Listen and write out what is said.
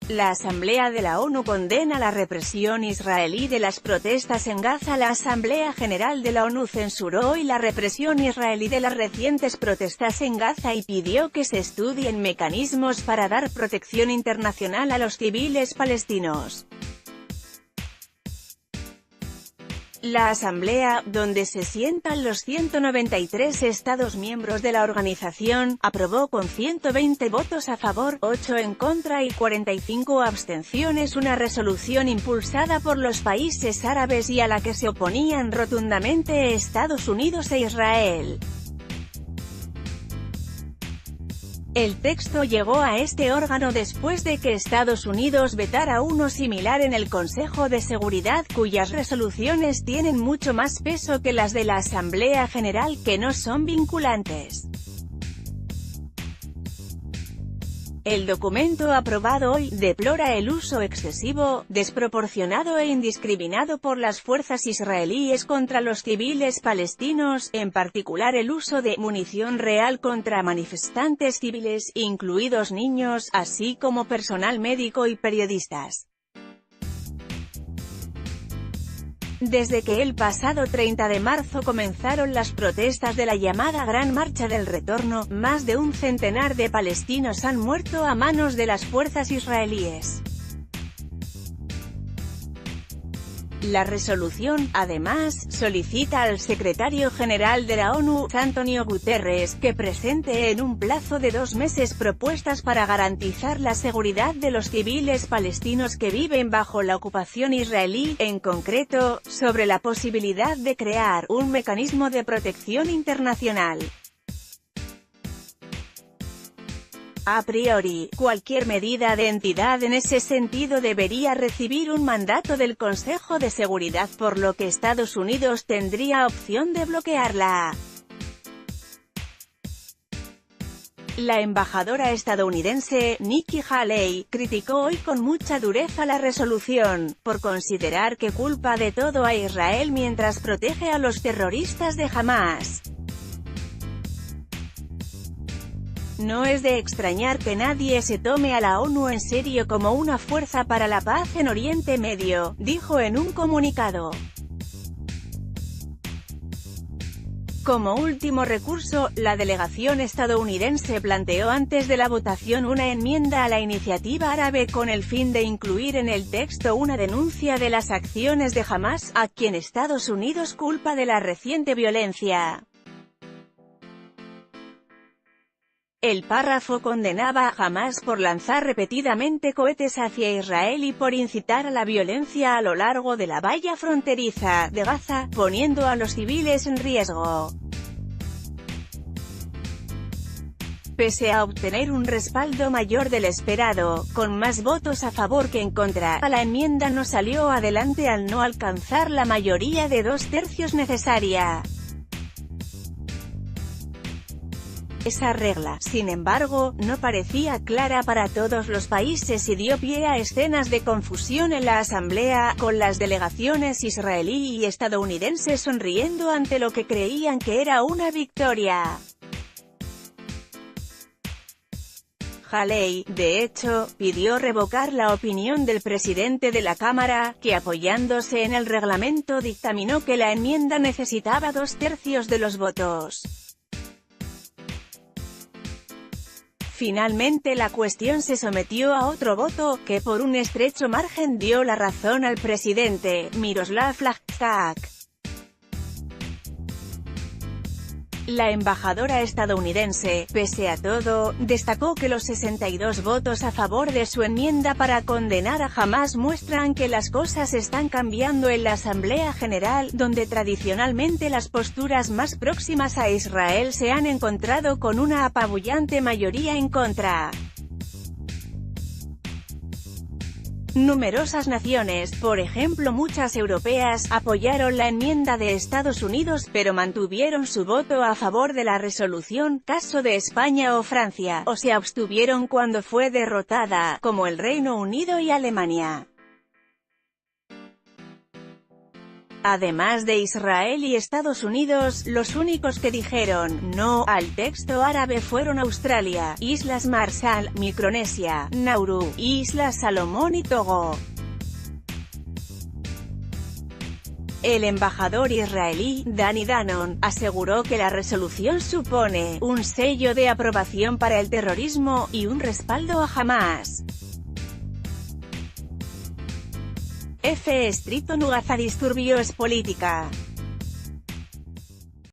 La Asamblea de la ONU condena la represión israelí de las protestas en Gaza. La Asamblea General de la ONU censuró hoy la represión israelí de las recientes protestas en Gaza y pidió que se estudien mecanismos para dar protección internacional a los civiles palestinos. La Asamblea, donde se sientan los 193 Estados miembros de la organización, aprobó con 120 votos a favor, 8 en contra y 45 abstenciones una resolución impulsada por los países árabes y a la que se oponían rotundamente Estados Unidos e Israel. El texto llegó a este órgano después de que Estados Unidos vetara uno similar en el Consejo de Seguridad, cuyas resoluciones tienen mucho más peso que las de la Asamblea General, que no son vinculantes. El documento aprobado hoy deplora el uso excesivo, desproporcionado e indiscriminado por las fuerzas israelíes contra los civiles palestinos, en particular el uso de munición real contra manifestantes civiles, incluidos niños, así como personal médico y periodistas. Desde que el pasado 30 de marzo comenzaron las protestas de la llamada Gran Marcha del Retorno, más de un centenar de palestinos han muerto a manos de las fuerzas israelíes. La resolución, además, solicita al secretario general de la ONU, Antonio Guterres, que presente en un plazo de 2 meses propuestas para garantizar la seguridad de los civiles palestinos que viven bajo la ocupación israelí, en concreto, sobre la posibilidad de crear un mecanismo de protección internacional. A priori, cualquier medida de entidad en ese sentido debería recibir un mandato del Consejo de Seguridad, por lo que Estados Unidos tendría opción de bloquearla. La embajadora estadounidense, Nikki Haley, criticó hoy con mucha dureza la resolución, por considerar que culpa de todo a Israel mientras protege a los terroristas de Hamás. No es de extrañar que nadie se tome a la ONU en serio como una fuerza para la paz en Oriente Medio, dijo en un comunicado. Como último recurso, la delegación estadounidense planteó antes de la votación una enmienda a la iniciativa árabe con el fin de incluir en el texto una denuncia de las acciones de Hamás, a quien Estados Unidos culpa de la reciente violencia. El párrafo condenaba a Hamás por lanzar repetidamente cohetes hacia Israel y por incitar a la violencia a lo largo de la valla fronteriza de Gaza, poniendo a los civiles en riesgo. Pese a obtener un respaldo mayor del esperado, con más votos a favor que en contra, la enmienda no salió adelante al no alcanzar la mayoría de 2/3 necesaria. Esa regla, sin embargo, no parecía clara para todos los países y dio pie a escenas de confusión en la Asamblea, con las delegaciones israelí y estadounidense sonriendo ante lo que creían que era una victoria. Haley, de hecho, pidió revocar la opinión del presidente de la Cámara, que apoyándose en el reglamento dictaminó que la enmienda necesitaba 2/3 de los votos. Finalmente la cuestión se sometió a otro voto, que por un estrecho margen dio la razón al presidente, Miroslav Lajčák. La embajadora estadounidense, pese a todo, destacó que los 62 votos a favor de su enmienda para condenar a Hamás muestran que las cosas están cambiando en la Asamblea General, donde tradicionalmente las posturas más próximas a Israel se han encontrado con una apabullante mayoría en contra. Numerosas naciones, por ejemplo muchas europeas, apoyaron la enmienda de Estados Unidos, pero mantuvieron su voto a favor de la resolución, caso de España o Francia, o se abstuvieron cuando fue derrotada, como el Reino Unido y Alemania. Además de Israel y Estados Unidos, los únicos que dijeron «no» al texto árabe fueron Australia, Islas Marshall, Micronesia, Nauru, Islas Salomón y Togo. El embajador israelí, Danny Danon, aseguró que la resolución supone «un sello de aprobación para el terrorismo» y un respaldo a Hamás. F. Estrito Nugaza. Disturbios política.